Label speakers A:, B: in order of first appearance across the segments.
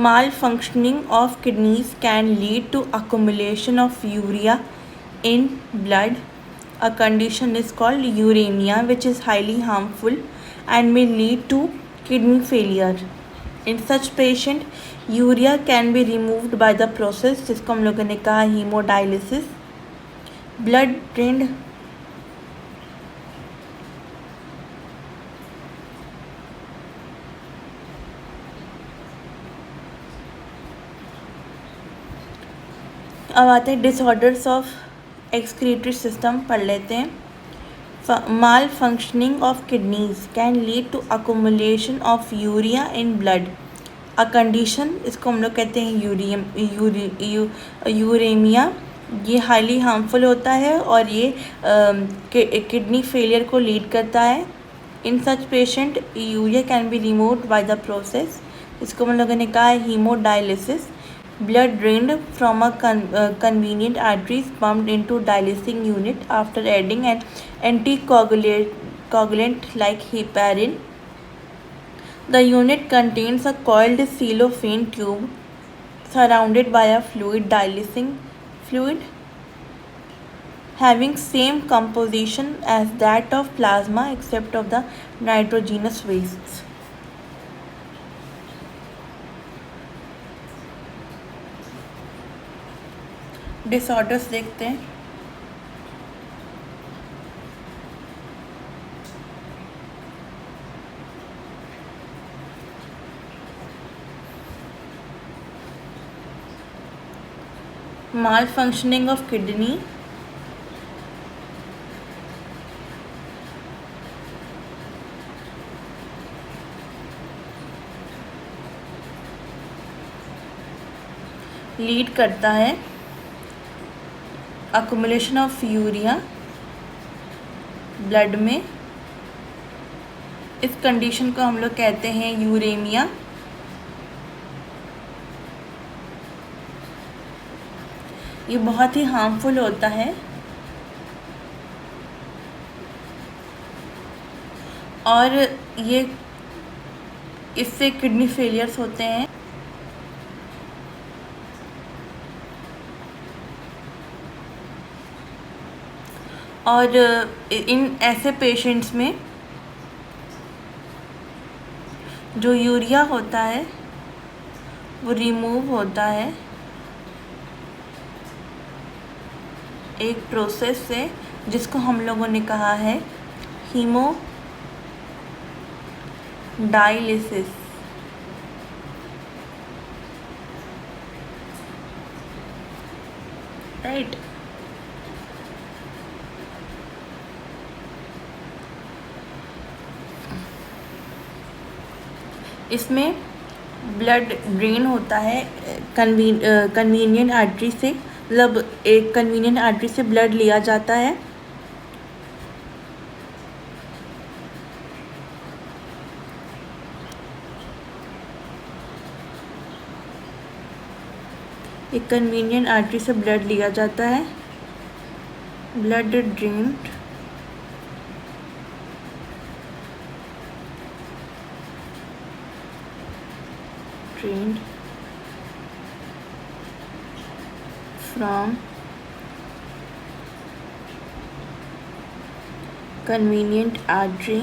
A: Malfunctioning of kidneys can lead to accumulation of urea in blood. A condition is called uremia, which is highly harmful and may lead to kidney failure. In such patient, urea can be removed by the process जिसको हम लोगों ने कहा haemodialysis. Blood drained अब आते हैं disorders of excretory system पढ़ लेते हैं. Malfunctioning of kidneys can lead to accumulation of urea in blood. A condition, इसको हम लोग कहते हैं यूरेमिया. ये हाईली हार्मफुल होता है और ये किडनी फेलियर को लीड करता है. In such patient urea can be removed by the process, इसको हम लोगों ने कहा है haemodialysis. Blood drained from a convenient arteries pumped into dialysing unit after adding an anticoagulant like heparin. The unit contains a coiled cellophane tube surrounded by a fluid, dialysing fluid, having same composition as that of plasma except of the nitrogenous wastes. Disorders देखते हैं. Malfunctioning of kidney, lead करता है accumulation of urea blood में. इस condition को हम लोग कहते हैं यूरेमिया. ये बहुत ही हार्मफुल होता है और ये इससे किडनी फेलियर्स होते हैं. और इन ऐसे पेशेंट्स में जो यूरिया होता है वो रिमूव होता है एक प्रोसेस से जिसको हम लोगों ने कहा है हीमोडायलिसिस. राइट. इसमें ब्लड ड्रेन होता है कन्वीनियंट आर्टरी से, मतलब एक कन्वीनियंट आर्टरी से ब्लड लिया जाता है. एक कन्वीनियंट आर्टरी से ब्लड लिया जाता है. Blood drained from convenient artery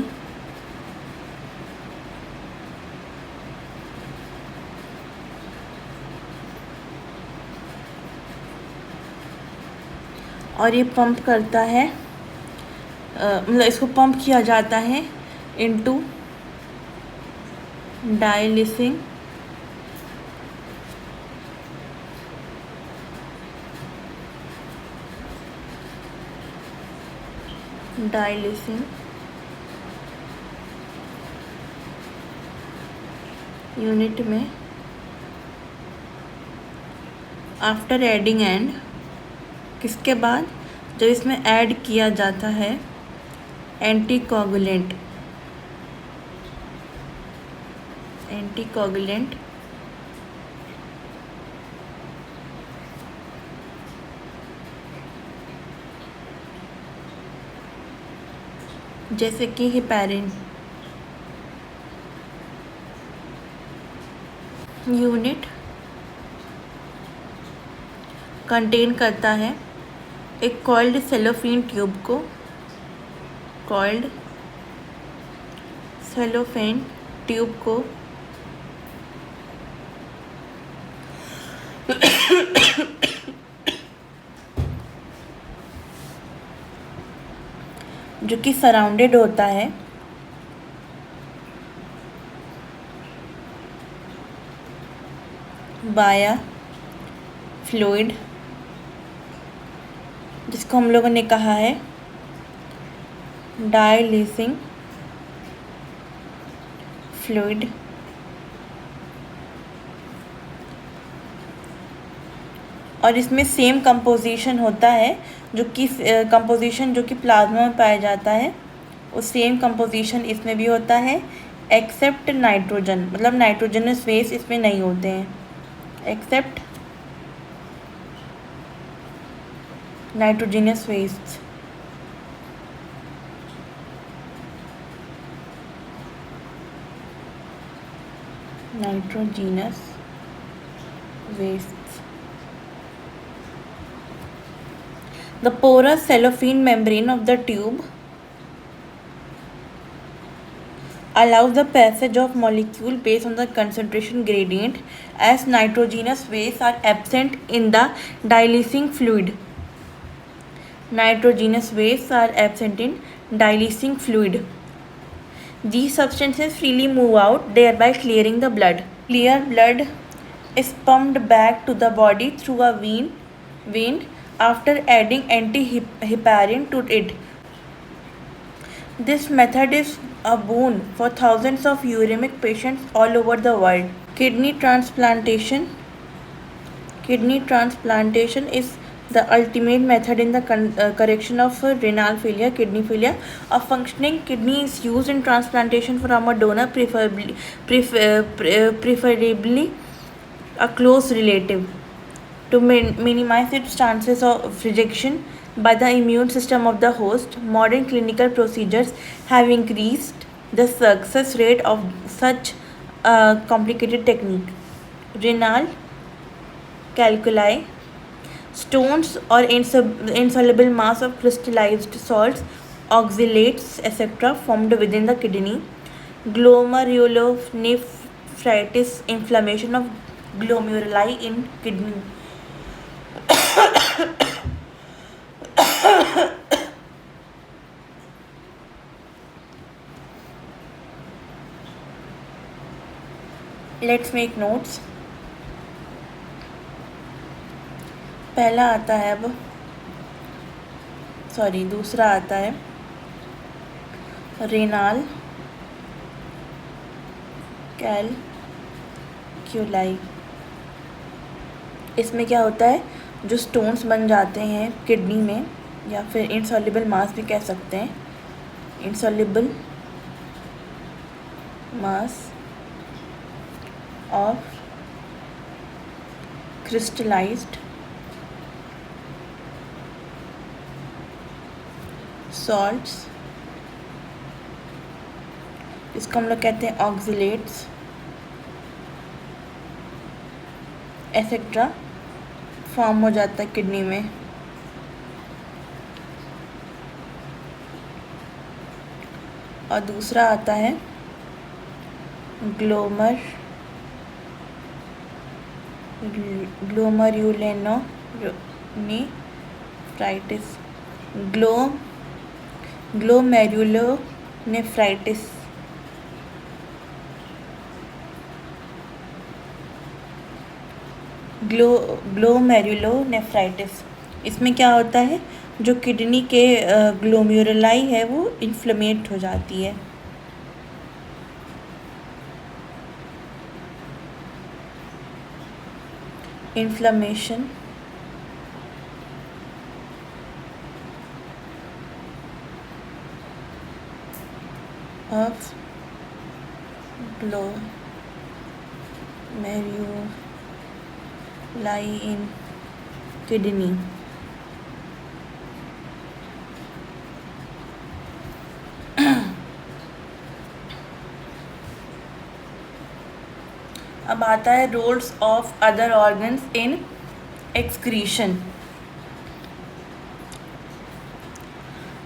A: और ये पंप करता है, मतलब इसको पंप किया जाता है इनटू डायलिसिंग यूनिट में. आफ्टर एडिंग एंड, किसके बाद, जब इसमें ऐड किया जाता है एंटीकोगुलेंट जैसे कि हेपेरिन. यूनिट कंटेन करता है एक कॉइल्ड सेलोफेन ट्यूब को, कॉइल्ड सेलोफेन ट्यूब को जो कि सराउंडेड होता है बाय फ्लूइड, जिसको हम लोगों ने कहा है डायलिसिंग फ्लूइड। और इसमें सेम कंपोजिशन होता है जो कि कंपोजिशन जो कि प्लाज्मा में पाया जाता है, वो सेम कंपोजिशन इसमें भी होता है एक्सेप्ट नाइट्रोजन, मतलब नाइट्रोजनस बेस इसमें नहीं होते हैं, except nitrogenous waste. Nitrogenous waste. The porous cellophane membrane of the tube allows the passage of molecule based on the concentration gradient as nitrogenous wastes are absent in the dialysing fluid. Nitrogenous wastes are absent in dialysing fluid. These substances freely move out, thereby clearing the blood. Clear blood is pumped back to the body through a vein after adding antiheparin to it. This method is a boon for thousands of uremic patients all over the world. Kidney transplantation is the ultimate method in the correction of renal failure, kidney failure. A functioning kidney is used in transplantation from a donor, preferably a close relative, to minimize its chances of rejection by the immune system of the host. Modern clinical procedures have increased the success rate of such a complicated technique. Renal calculi, stones or insoluble mass of crystallized salts, oxalates, etc. formed within the kidney. Glomerulonephritis, inflammation of glomeruli in kidney. Let's make notes. पहला आता है दूसरा आता है renal calculi. इसमें क्या होता है, जो स्टोन्स बन जाते हैं किडनी में, या फिर इनसॉल्युबल मास भी कह सकते हैं, insoluble mass of crystallised salts, इसको हम लोग कहते हैं ऑक्सीलेट्स एसेट्रा, फॉर्म हो जाता है किडनी में। और दूसरा आता है ग्लोमेरुलोनेफ्राइटिस, ग्लोमेरुलोनेफ्राइटिस। ग्लोमेरुलोनेफ्राइटिस, इसमें क्या होता है, जो किडनी के ग्लोमेरुलाई है वो इन्फ्लेमेट हो जाती है। Inflammation of glomeruli in kidney. अब आता है roles of other organs in excretion.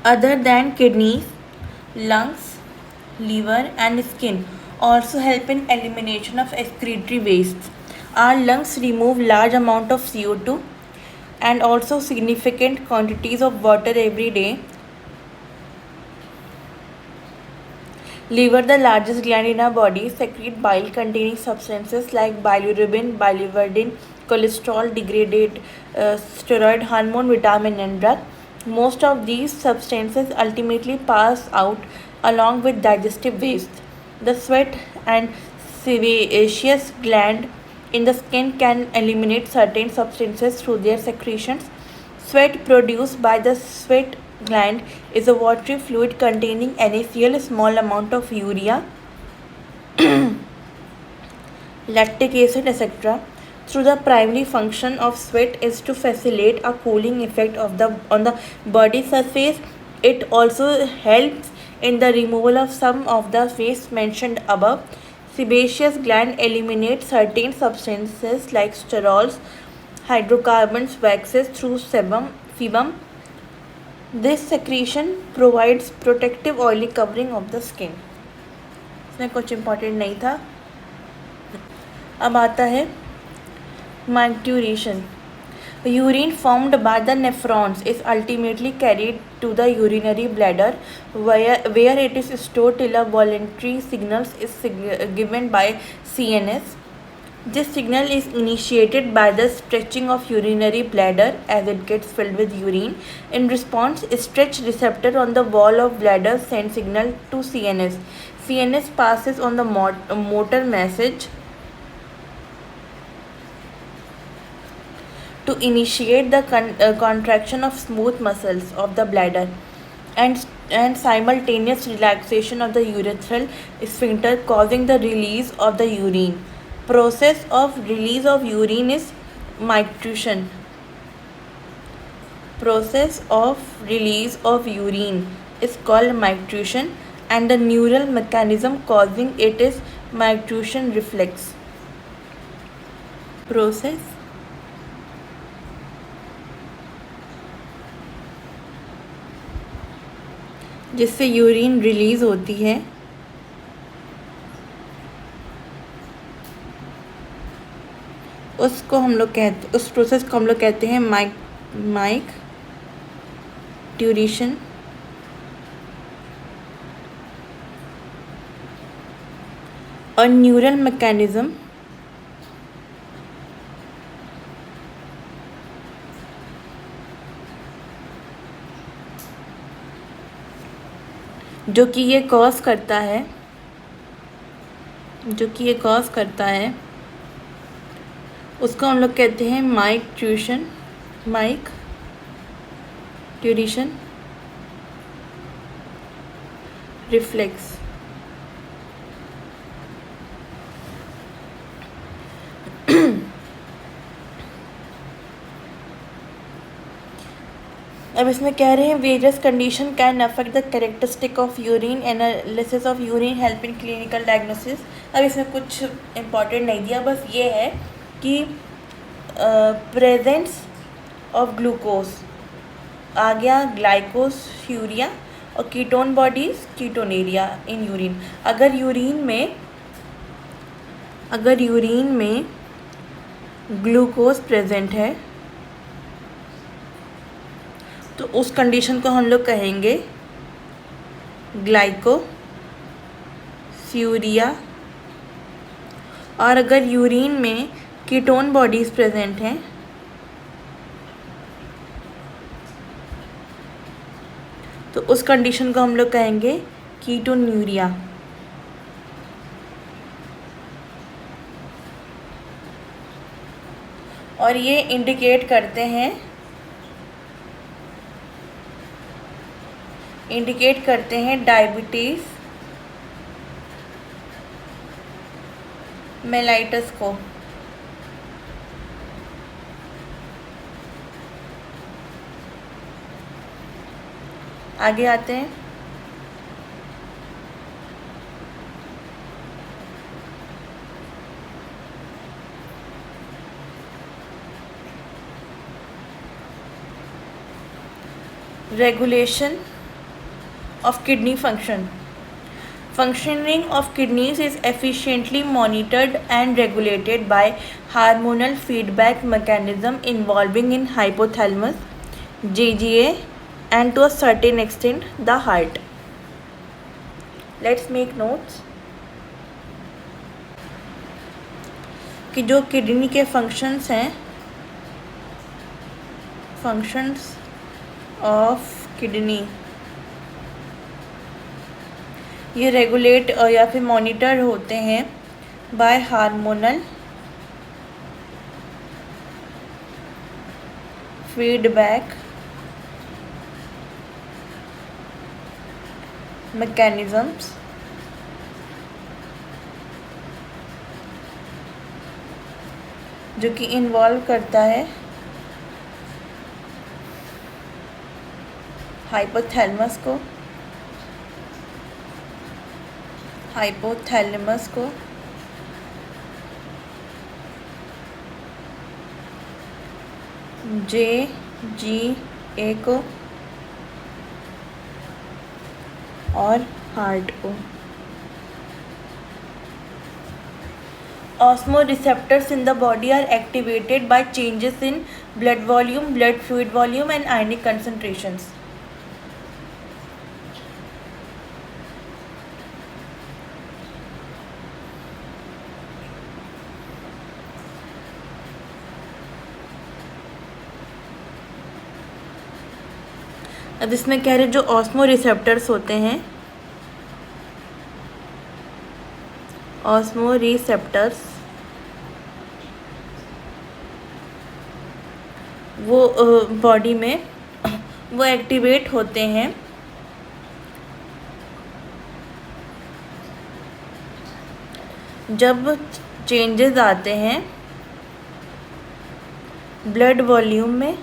A: Other than kidneys, lungs, liver and skin also help in elimination of excretory wastes. Our lungs remove large amount of CO2 and also significant quantities of water every day. Liver, the largest gland in our body, secrete bile containing substances like bilirubin, biliverdin, cholesterol, degraded steroid hormone, vitamin and drug. Most of these substances ultimately pass out along with digestive waste. The sweat and sebaceous gland in the skin can eliminate certain substances through their secretions. Sweat produced by the sweat gland is a watery fluid containing NaCl, a small amount of urea, lactic acid, etc. Through the primary function of sweat is to facilitate a cooling effect on the body surface. It also helps in the removal of some of the waste mentioned above. Sebaceous gland eliminates certain substances like sterols, hydrocarbons, waxes through sebum. This secretion provides protective oily covering of the skin. इसमें कुछ important नहीं था. अब आता है micturition. Urine formed by the nephrons is ultimately carried to the urinary bladder where it is stored till a voluntary signal is given by CNS. This signal is initiated by the stretching of urinary bladder as it gets filled with urine. In response, a stretch receptor on the wall of bladder sends signal to CNS. CNS passes on the motor message to initiate the contraction of smooth muscles of the bladder and simultaneous relaxation of the urethral sphincter, causing the release of the urine. Process of release of urine is micturition. Process of release of urine is called micturition, and the neural mechanism causing it is micturition reflex. Process जिससे urine release होती है उस process को हम लोग कहते हैं माइक्ट्यूरेशन. और न्यूरल मैकेनिज्म जो कि ये कॉज करता है उसको हम लोग कहते हैं माइक्ट्यूरेशन रिफ्लेक्स. अब इसमें कह रहे हैं various condition can affect the characteristic of urine, analysis of urine help in clinical diagnosis. अब इसमें कुछ इम्पोर्टेंट नहीं दिया, बस ये है कि प्रेजेंस ऑफ ग्लूकोज आ गया, ग्लाइकोसूरिया और ketone bodies ketonuria in urine. अगर यूरिन में ग्लूकोज प्रेजेंट है तो उस कंडीशन को हम लोग कहेंगे ग्लाइकोसूरिया. और अगर यूरिन में कीटोन बॉडीज़ प्रेजेंट हैं तो उस कंडीशन को हम लोग कहेंगे कीटोन्यूरिया. और ये इंडिकेट करते हैं डायबिटीज़ मेलाइटस को. आगे आते हैं. Regulation of kidney function. Functioning of kidneys is efficiently monitored and regulated by hormonal feedback mechanism involving in hypothalamus, JGA, and to a certain extent the heart. Let's make notes कि जो kidney के functions हैं, functions of kidney, ये regulate या फिर monitor होते हैं bye hormonal feedback mechanisms जो कि इन्वॉल्व करता है हाइपोथैलेमस को JGA को और हार्ट को. Osmoreceptors in the body are activated by changes in blood volume, blood fluid volume, and ionic concentrations. अब इसमें कह रहे जो ऑस्मोरिसेप्टर्स होते हैं, ऑस्मोरिसेप्टर्स वो बॉडी में वो एक्टिवेट होते हैं जब चेंजेस आते हैं ब्लड वॉल्यूम में,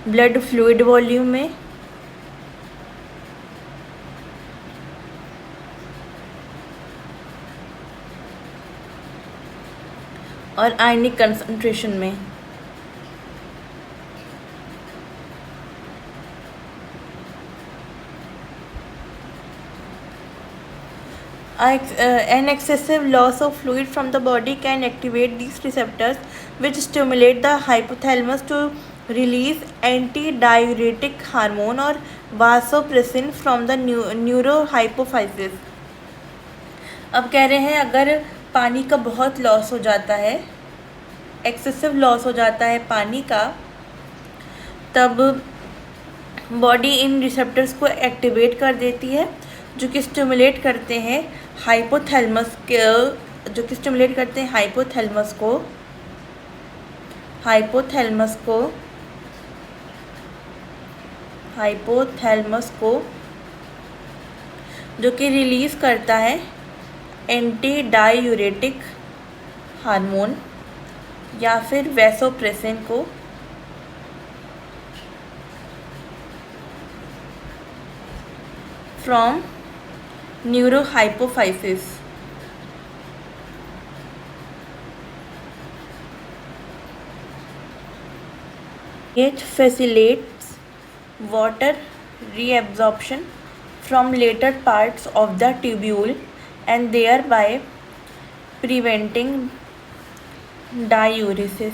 A: ब्लड फ्लूइड वॉल्यूम में, और आयनिक कंसंट्रेशन में. An excessive loss of fluid from the body can activate these receptors, which stimulate the hypothalamus to release antidiuretic hormone or vasopressin from the neurohypophysis. अब कह रहे हैं अगर पानी का बहुत लॉस हो जाता है, एक्सेसिव लॉस हो जाता है पानी का, तब बॉडी इन रिसेप्टर्स को एक्टिवेट कर देती है जो कि स्टिमुलेट करते हैं हाइपोथैलेमस को जो कि रिलीज़ करता है एंटी-डायूरेटिक हार्मोन या फिर वैसोप्रेसिन को, from neurohypophysis. It facilitates water reabsorption from later parts of the tubule and thereby preventing diuresis.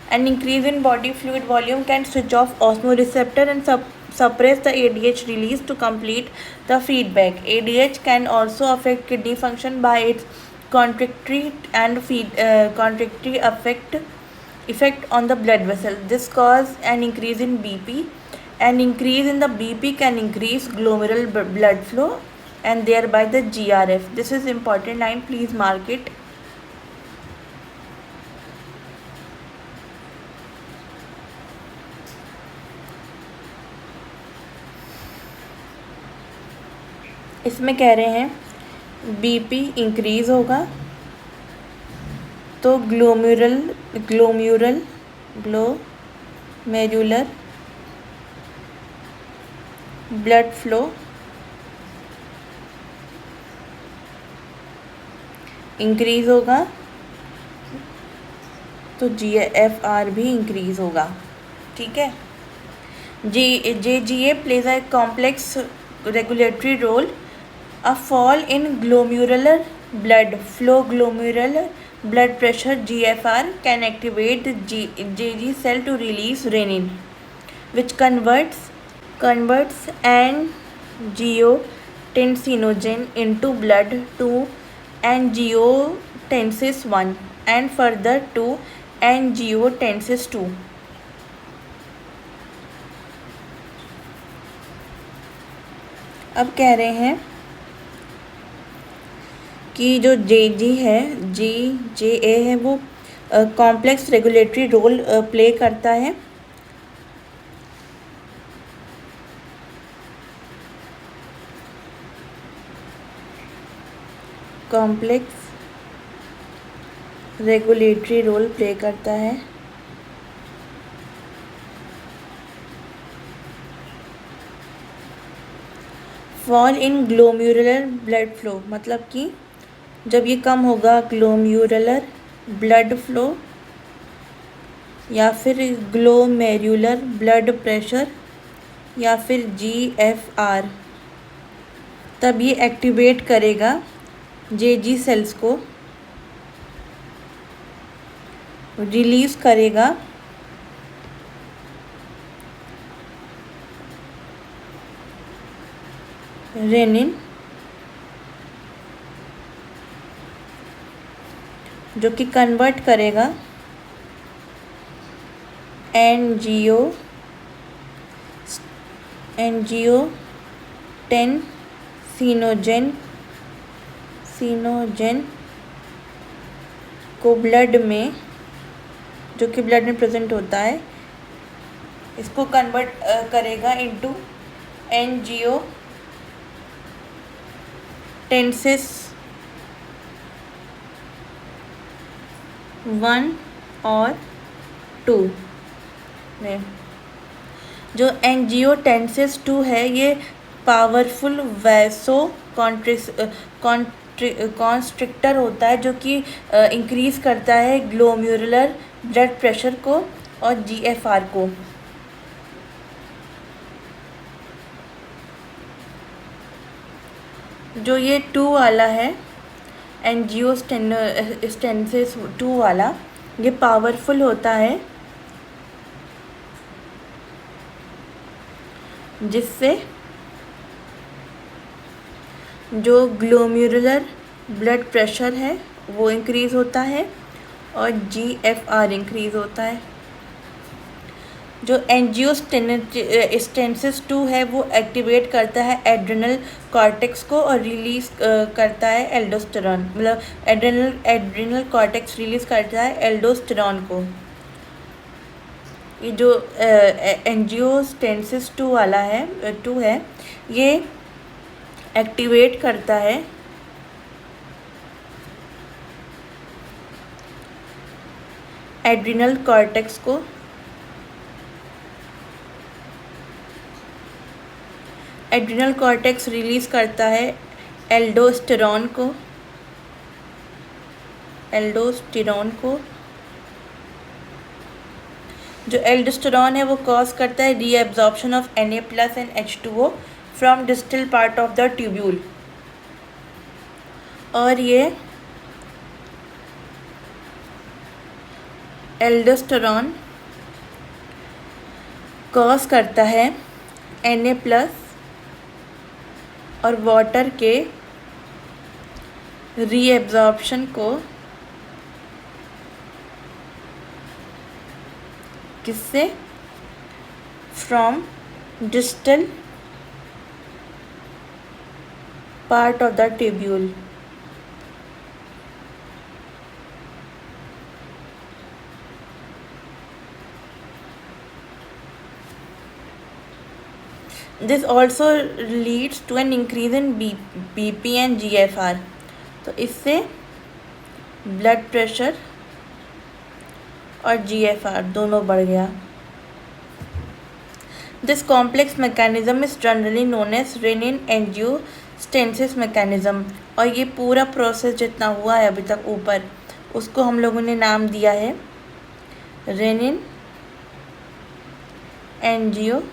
A: An increase in body fluid volume can switch off osmoreceptor and suppress the ADH release to complete the feedback. ADH can also affect kidney function by its contractile and contractile effect on the blood vessel. This causes an increase in BP. An increase in the BP can increase glomerular blood flow and thereby the GRF. This is important line, please mark it. इसमें कह रहे हैं BP increase होगा तो glomerular blood flow increase होगा तो GFR भी increase होगा। ठीक है। JGA plays a complex regulatory role. A fall in glomerular blood flow, glomerular blood pressure GFR can activate the JG cell to release renin, which converts angiotensinogen into blood to angiotensin 1 and further to angiotensin 2. अब कह रहे हैं कि जो JA है वो complex regulatory role play करता है। कॉम्प्लेक्स रेगुलेटरी रोल प्ले करता है फॉल इन ग्लोम्युलर ब्लड फ्लो, मतलब कि जब ये कम होगा ग्लोम्युलर ब्लड फ्लो या फिर ग्लोमेरुलर ब्लड प्रेशर या फिर GFR, तब ये एक्टिवेट करेगा JG सेल्स को, रिलीज़ करेगा रेनिन, जो कि कन्वर्ट करेगा एंजियोटेंसिनोजेन को ब्लड में, जो कि ब्लड में प्रेजेंट होता है, इसको कन्वर्ट करेगा इनटू एंजियोटेंसिस 1 और 2 में। जो एंजियोटेंसिस 2 है ये पावरफुल वैसो कॉन्स्ट्रिक्टर होता है, जो कि इंक्रीज़ करता है ग्लोम्युलर ब्लड प्रेशर को और GFR को। जो ये 2 वाला है एंजियोटेंसिस 2 वाला, ये पावरफुल होता है, जिससे जो ग्लोम्युलर ब्लड प्रेशर है वो इंक्रीज़ होता है और GFR इंक्रीज़ होता है। जो एंजियोटेंसिस 2 है वो एक्टिवेट करता है एड्रेनल कॉर्टेक्स को और रिलीज़ करता है एल्डोस्टेरॉन, मतलब एड्रेनल कॉर्टेक्स रिलीज़ करता है एल्डोस्टेरॉन को। ये जो एंजियोटेंसिस 2 वाला है 2 है, ये एक्टिवेट करता है एड्रेनल कॉर्टेक्स को, एड्रेनल कॉर्टेक्स रिलीज़ करता है एल्डोस्टेरॉन को, जो एल्डोस्टेरॉन है वो कॉज करता है reabsorption of Na+ and H2O from distal part of the tubule, और ये एल्डोस्टेरॉन कॉज करता है Na+ और वाटर के रीएब्जॉर्प्शन को, किससे? From distal part of the tubule. This also leads to an increase in BP and GFR, तो इससे ब्लड प्रेशर और GFR दोनों बढ़ गया। This complex mechanism is generally known as renin stenosis mechanism. और ये पूरा प्रोसेस जितना हुआ है अभी तक ऊपर, उसको हम लोगों ने नाम दिया है rennin एंजियोटेंसिस।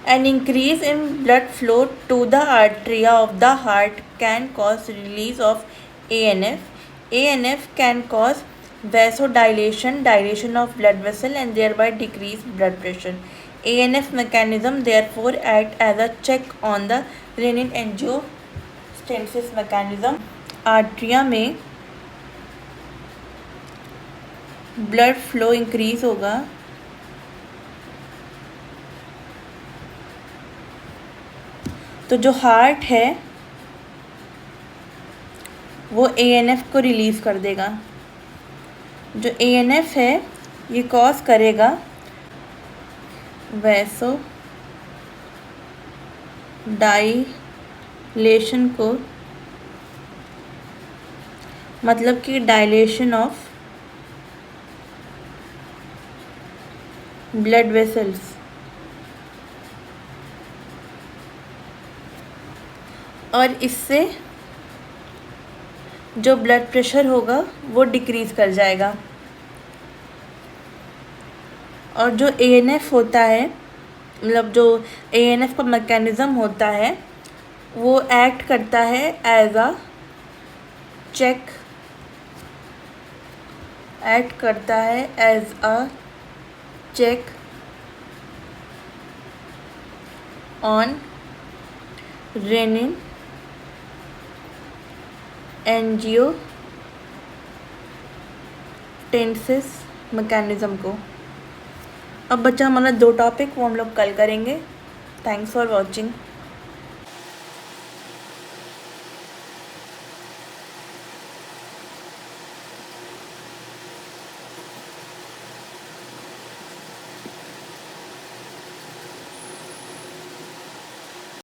A: An increase in blood flow to the arteria of the heart can cause release of ANF. ANF can cause vasodilation, dilation of blood vessel and thereby decrease blood pressure. ANF mechanism therefore act as a check on the renin-angiotensin mechanism. आर्टरिया में blood flow increase होगा तो जो heart है वो ANF को release कर देगा। जो ANF है ये कॉज करेगा वैसो डाइलेशन को, मतलब कि डायलेशन ऑफ ब्लड वेसल्स। और इससे जो ब्लड प्रेशर होगा वो डिक्रीज़ कर जाएगा। और जो ANF होता है, मतलब जो ANF का मैकेनिज़्म होता है वो एक्ट करता है as a check on renin angiotensin mechanism को। अब बच्चा हमारा 2 टॉपिक वो हम लोग कल करेंगे। Thanks for watching.